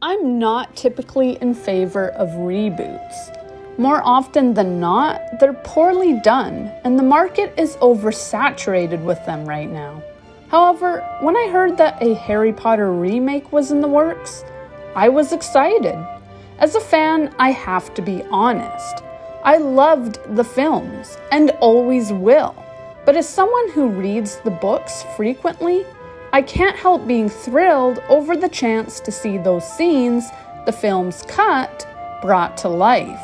I'm not typically in favor of reboots. More often than not, they're poorly done, and the market is oversaturated with them right now. However, when I heard that a Harry Potter remake was in the works, I was excited. As a fan, I have to be honest. I loved the films, and always will. But as someone who reads the books frequently, I can't help being thrilled over the chance to see those scenes the films cut brought to life.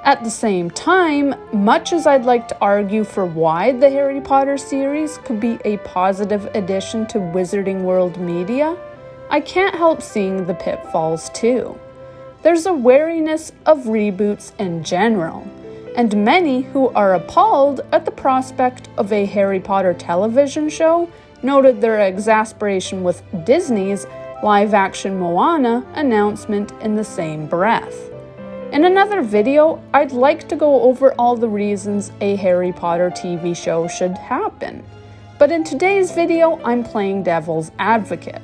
At the same time, much as I'd like to argue for why the Harry Potter series could be a positive addition to Wizarding World media, I can't help seeing the pitfalls too. There's a wariness of reboots in general, and many who are appalled at the prospect of a Harry Potter television show noted their exasperation with Disney's live-action Moana announcement in the same breath. In another video, I'd like to go over all the reasons a Harry Potter TV show should happen. But in today's video, I'm playing devil's advocate.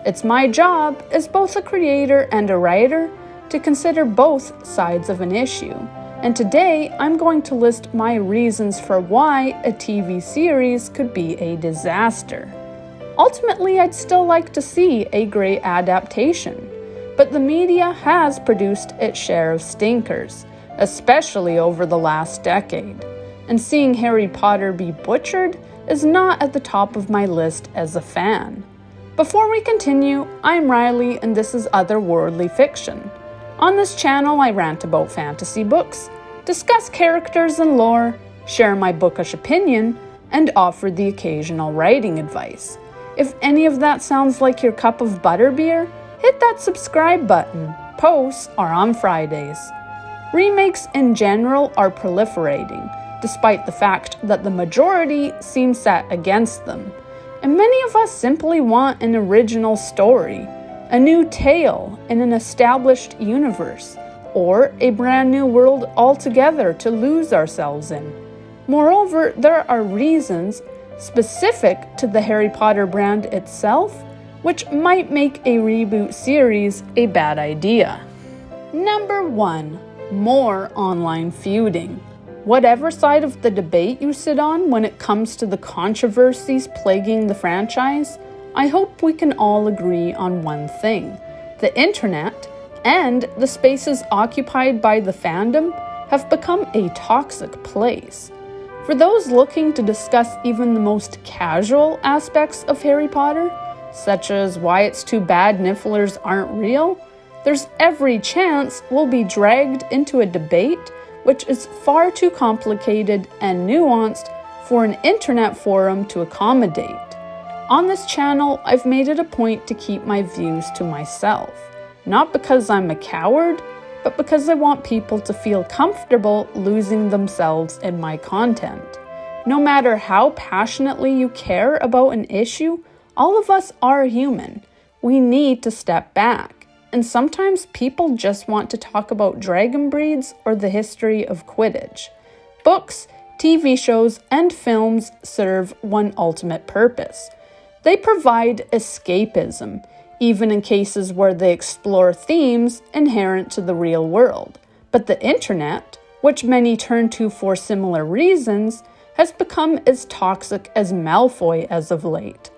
It's my job as both a creator and a writer to consider both sides of an issue. And today, I'm going to list my reasons for why a TV series could be a disaster. Ultimately, I'd still like to see a great adaptation, but the media has produced its share of stinkers, especially over the last decade, and seeing Harry Potter be butchered is not at the top of my list as a fan. Before we continue, I'm Riley and this is Otherworldly Fiction. On this channel, I rant about fantasy books, discuss characters and lore, share my bookish opinion, and offer the occasional writing advice. If any of that sounds like your cup of butterbeer, hit that subscribe button. Posts are on Fridays. Remakes in general are proliferating, despite the fact that the majority seem set against them. And many of us simply want an original story, a new tale in an established universe, or a brand new world altogether to lose ourselves in. Moreover, there are reasons specific to the Harry Potter brand itself which might make a reboot series a bad idea. Number 1. More online feuding. Whatever side of the debate you sit on when it comes to the controversies plaguing the franchise, I hope we can all agree on one thing. The internet and the spaces occupied by the fandom have become a toxic place. For those looking to discuss even the most casual aspects of Harry Potter, such as why it's too bad Nifflers aren't real, there's every chance we'll be dragged into a debate which is far too complicated and nuanced for an internet forum to accommodate. On this channel, I've made it a point to keep my views to myself, not because I'm a coward, but because I want people to feel comfortable losing themselves in my content. No matter how passionately you care about an issue, all of us are human. We need to step back, and sometimes people just want to talk about dragon breeds or the history of Quidditch. Books, TV shows, and films serve one ultimate purpose. They provide escapism, even in cases where they explore themes inherent to the real world. But the internet, which many turn to for similar reasons, has become as toxic as Malfoy as of late.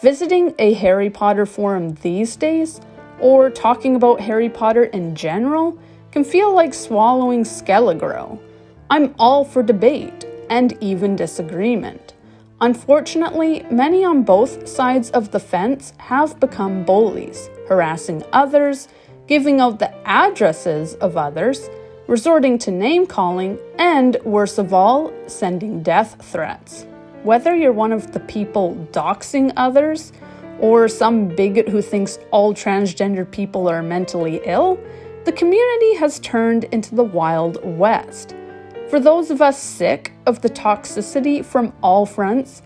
Visiting a Harry Potter forum these days, or talking about Harry Potter in general, can feel like swallowing Skelegro. I'm all for debate, and even disagreement. Unfortunately, many on both sides of the fence have become bullies, harassing others, giving out the addresses of others, resorting to name-calling, and, worst of all, sending death threats. Whether you're one of the people doxing others, or some bigot who thinks all transgender people are mentally ill, the community has turned into the Wild West. For those of us sick of the toxicity from all fronts,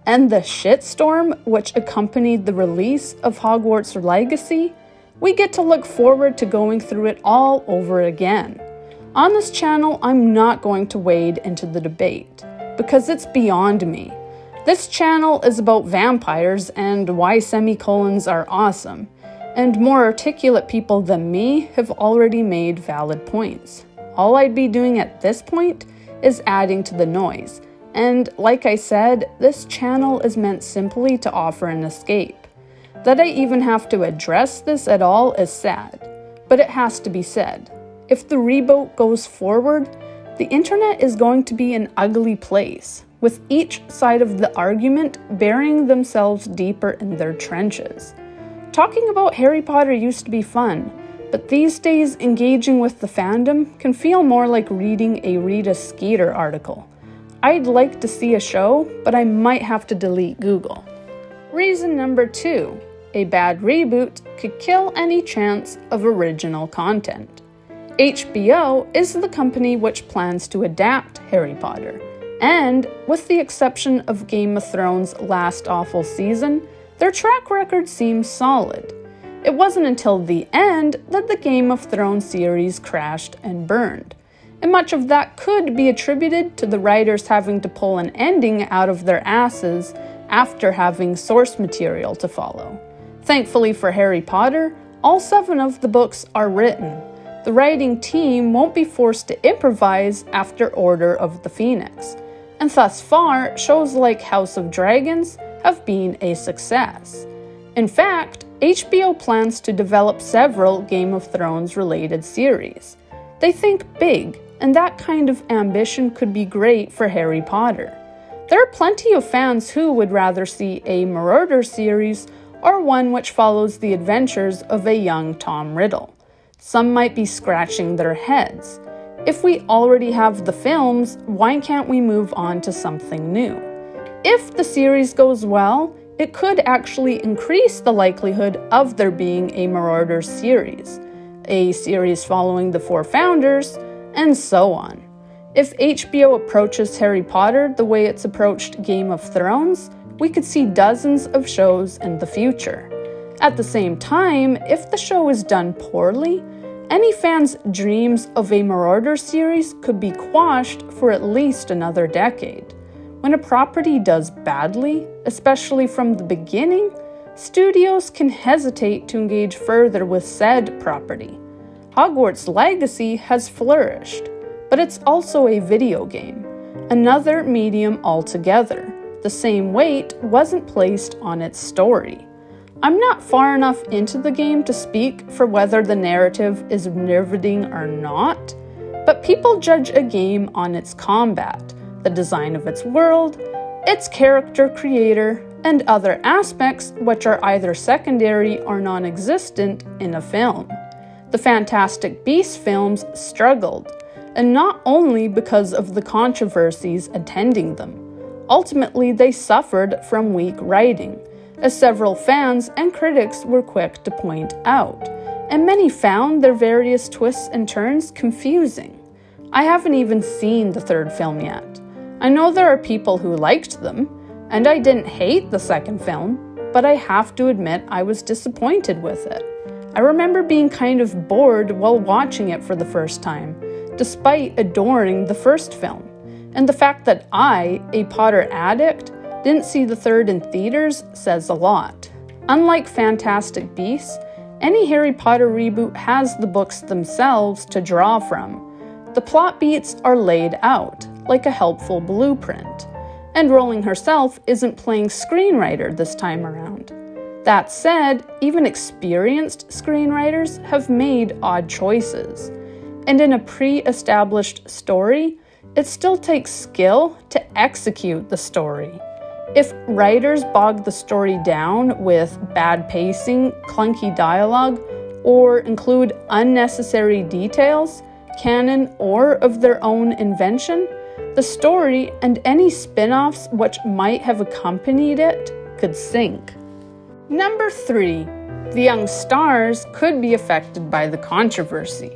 and the shitstorm which accompanied the release of Hogwarts Legacy, we get to look forward to going through it all over again. On this channel, I'm not going to wade into the debate, because it's beyond me. This channel is about vampires and why semicolons are awesome. and more articulate people than me have already made valid points. All I'd be doing at this point is adding to the noise, and like I said, this channel is meant simply to offer an escape. That I even have to address this at all is sad, but it has to be said. If the reboot goes forward, the internet is going to be an ugly place, with each side of the argument burying themselves deeper in their trenches. Talking about Harry Potter used to be fun, but these days engaging with the fandom can feel more like reading a Rita Skeeter article. I'd like to see a show, but I might have to delete Google. Reason number 2. A bad reboot could kill any chance of original content. HBO is the company which plans to adapt Harry Potter, and with the exception of Game of Thrones' last awful season, their track record seems solid. It wasn't until the end that the Game of Thrones series crashed and burned, and much of that could be attributed to the writers having to pull an ending out of their asses after having source material to follow. Thankfully for Harry Potter, all 7 of the books are written. The writing team won't be forced to improvise after Order of the Phoenix, and thus far, shows like House of Dragons have been a success. In fact, HBO plans to develop several Game of Thrones related series. They think big, and that kind of ambition could be great for Harry Potter. There are plenty of fans who would rather see a Marauder series or one which follows the adventures of a young Tom Riddle. Some might be scratching their heads. If we already have the films, why can't we move on to something new? If the series goes well, it could actually increase the likelihood of there being a Marauder series, a series following the 4 founders, and so on. If HBO approaches Harry Potter the way it's approached Game of Thrones, we could see dozens of shows in the future. At the same time, if the show is done poorly, any fan's dreams of a Marauder series could be quashed for at least another decade. When a property does badly, especially from the beginning, studios can hesitate to engage further with said property. Hogwarts Legacy has flourished, but it's also a video game, another medium altogether. The same weight wasn't placed on its story. I'm not far enough into the game to speak for whether the narrative is riveting or not, but people judge a game on its combat, the design of its world, its character creator, and other aspects which are either secondary or non-existent in a film. The Fantastic Beasts films struggled, and not only because of the controversies attending them. Ultimately, they suffered from weak writing, as several fans and critics were quick to point out, and many found their various twists and turns confusing. I haven't even seen the 3rd film yet. I know there are people who liked them, and I didn't hate the 2nd film, but I have to admit I was disappointed with it. I remember being kind of bored while watching it for the first time, despite adoring the 1st film. And the fact that I, a Potter addict, didn't see the 3rd in theaters says a lot. Unlike Fantastic Beasts, any Harry Potter reboot has the books themselves to draw from. The plot beats are laid out, like a helpful blueprint, and Rowling herself isn't playing screenwriter this time around. That said, even experienced screenwriters have made odd choices, and in a pre-established story, it still takes skill to execute the story. If writers bog the story down with bad pacing, clunky dialogue, or include unnecessary details, canon or of their own invention, the story and any spin-offs which might have accompanied it could sink. Number 3. The young stars could be affected by the controversy.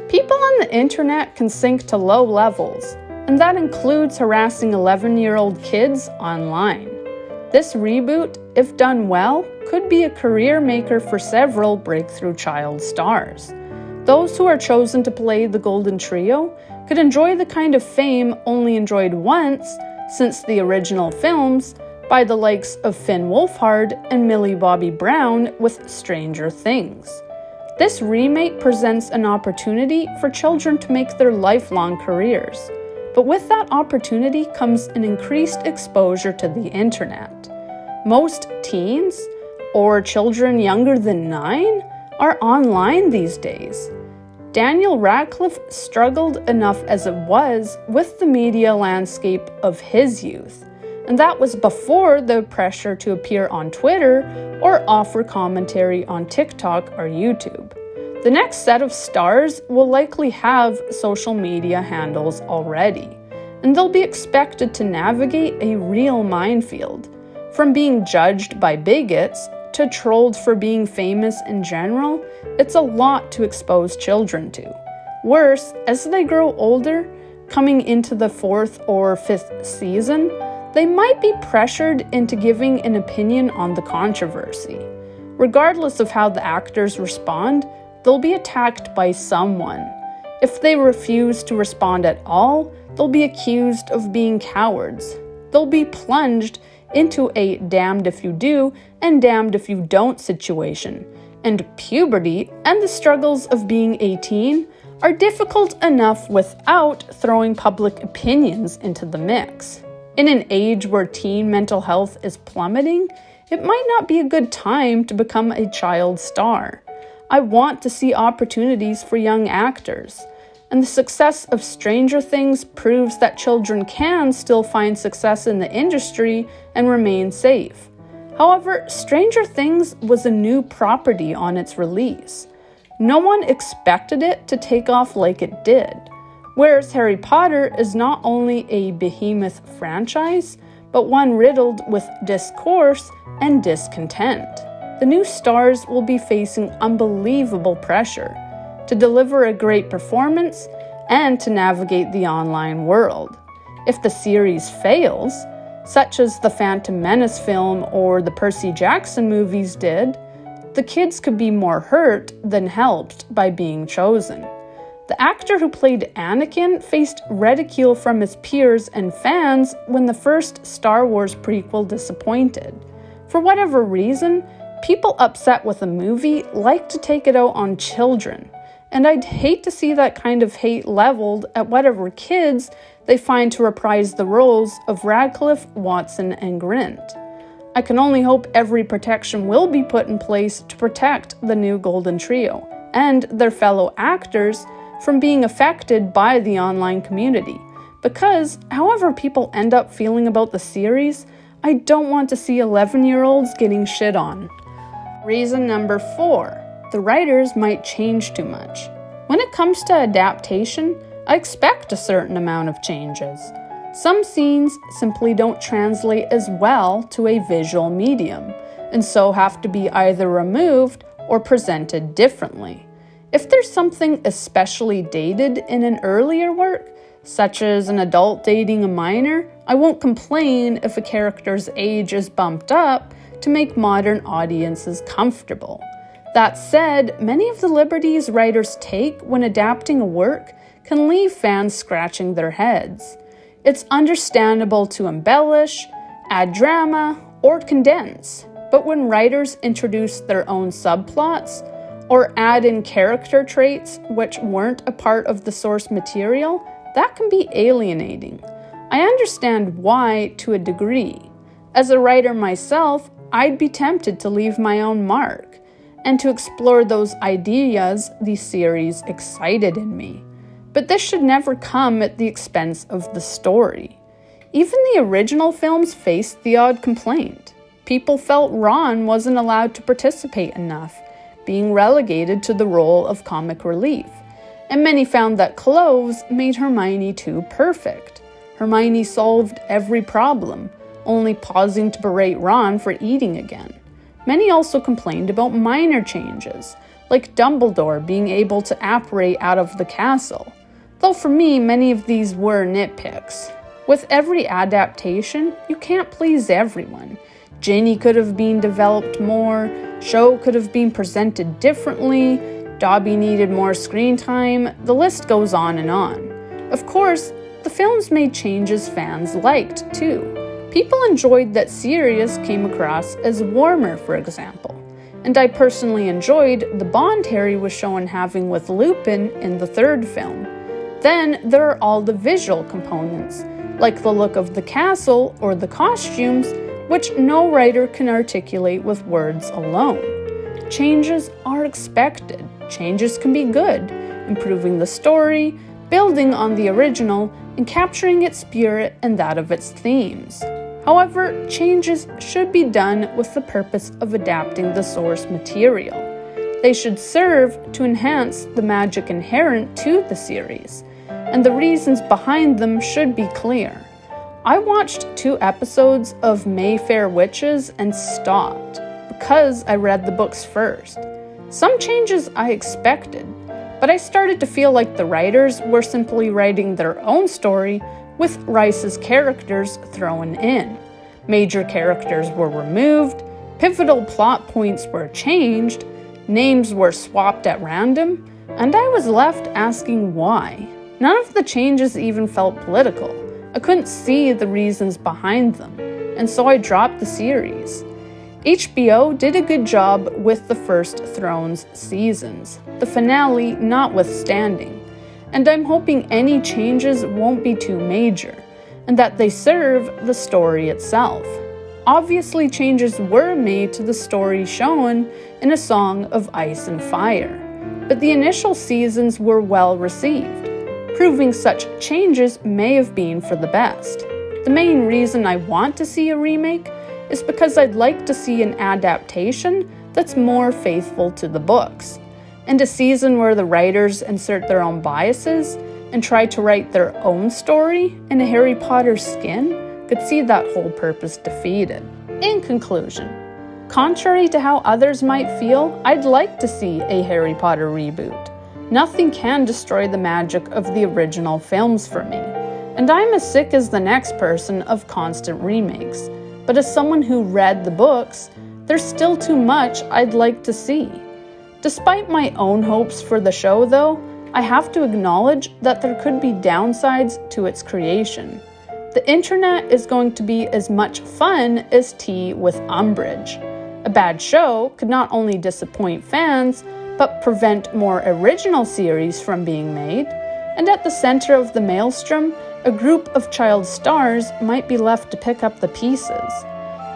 People on the internet can sink to low levels, and that includes harassing 11-year-old kids online. This reboot, if done well, could be a career maker for several breakthrough child stars. Those who are chosen to play the Golden Trio could enjoy the kind of fame only enjoyed once, since the original films, by the likes of Finn Wolfhard and Millie Bobby Brown with Stranger Things. This remake presents an opportunity for children to make their lifelong careers, but with that opportunity comes an increased exposure to the internet. Most teens, or children younger than 9, are online these days. Daniel Radcliffe struggled enough as it was with the media landscape of his youth, and that was before the pressure to appear on Twitter or offer commentary on TikTok or YouTube. The next set of stars will likely have social media handles already, and they'll be expected to navigate a real minefield, from being judged by bigots to trolled for being famous in general. It's a lot to expose children to. Worse, as they grow older, coming into the 4th or 5th season, they might be pressured into giving an opinion on the controversy. Regardless of how the actors respond, they'll be attacked by someone. If they refuse to respond at all, they'll be accused of being cowards. They'll be plunged into a damned if you do and damned if you don't situation. And puberty and the struggles of being 18 are difficult enough without throwing public opinions into the mix. In an age where teen mental health is plummeting, it might not be a good time to become a child star. I want to see opportunities for young actors, and the success of Stranger Things proves that children can still find success in the industry and remain safe. However, Stranger Things was a new property on its release. No one expected it to take off like it did. Whereas Harry Potter is not only a behemoth franchise, but one riddled with discourse and discontent. The new stars will be facing unbelievable pressure to deliver a great performance and to navigate the online world. If the series fails, such as the Phantom Menace film or the Percy Jackson movies did, the kids could be more hurt than helped by being chosen. The actor who played Anakin faced ridicule from his peers and fans when the first Star Wars prequel disappointed. For whatever reason, people upset with a movie like to take it out on children, and I'd hate to see that kind of hate leveled at whatever kids they find to reprise the roles of Radcliffe, Watson, and Grint. I can only hope every protection will be put in place to protect the new Golden Trio and their fellow actors from being affected by the online community, because however people end up feeling about the series, I don't want to see 11-year-olds getting shit on. Reason number 4, the writers might change too much. When it comes to adaptation, I expect a certain amount of changes. Some scenes simply don't translate as well to a visual medium, and so have to be either removed or presented differently. If there's something especially dated in an earlier work, such as an adult dating a minor, I won't complain if a character's age is bumped up to make modern audiences comfortable. That said, many of the liberties writers take when adapting a work can leave fans scratching their heads. It's understandable to embellish, add drama, or condense, but when writers introduce their own subplots or add in character traits which weren't a part of the source material, that can be alienating. I understand why to a degree. As a writer myself, I'd be tempted to leave my own mark and to explore those ideas the series excited in me. But this should never come at the expense of the story. Even the original films faced the odd complaint. People felt Ron wasn't allowed to participate enough, being relegated to the role of comic relief. And many found that clothes made Hermione too perfect. Hermione solved every problem, only pausing to berate Ron for eating again. Many also complained about minor changes, like Dumbledore being able to apparate out of the castle. Though for me, many of these were nitpicks. With every adaptation, you can't please everyone. Ginny could have been developed more, Cho could have been presented differently, Dobby needed more screen time, the list goes on and on. Of course, the films made changes fans liked, too. People enjoyed that Sirius came across as warmer, for example, and I personally enjoyed the bond Harry was shown having with Lupin in the third film. Then there are all the visual components, like the look of the castle or the costumes, which no writer can articulate with words alone. Changes are expected. Changes can be good, improving the story, building on the original, and capturing its spirit and that of its themes. However, changes should be done with the purpose of adapting the source material. They should serve to enhance the magic inherent to the series, and the reasons behind them should be clear. I watched 2 episodes of Mayfair Witches and stopped, because I read the books first. Some changes I expected, but I started to feel like the writers were simply writing their own story with Rice's characters thrown in. Major characters were removed, pivotal plot points were changed, names were swapped at random, and I was left asking why. None of the changes even felt political. I couldn't see the reasons behind them, and so I dropped the series. HBO did a good job with the first Thrones seasons, the finale notwithstanding, and I'm hoping any changes won't be too major, and that they serve the story itself. Obviously, changes were made to the story shown in A Song of Ice and Fire, but the initial seasons were well received, proving such changes may have been for the best. The main reason I want to see a remake is because I'd like to see an adaptation that's more faithful to the books, and a season where the writers insert their own biases and try to write their own story in a Harry Potter skin could see that whole purpose defeated. In conclusion, contrary to how others might feel, I'd like to see a Harry Potter reboot. Nothing can destroy the magic of the original films for me, and I'm as sick as the next person of constant remakes. But as someone who read the books, there's still too much I'd like to see. Despite my own hopes for the show, though, I have to acknowledge that there could be downsides to its creation. The internet is going to be as much fun as tea with Umbridge. A bad show could not only disappoint fans, but prevent more original series from being made, and at the center of the maelstrom, a group of child stars might be left to pick up the pieces.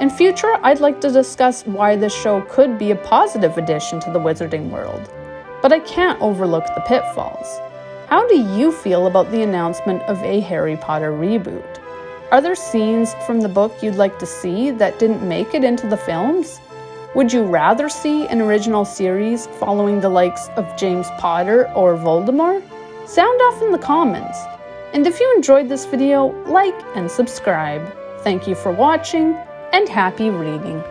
In future, I'd like to discuss why this show could be a positive addition to the wizarding world, but I can't overlook the pitfalls. How do you feel about the announcement of a Harry Potter reboot? Are there scenes from the book you'd like to see that didn't make it into the films? Would you rather see an original series following the likes of James Potter or Voldemort? Sound off in the comments. And if you enjoyed this video, like and subscribe. Thank you for watching, and happy reading.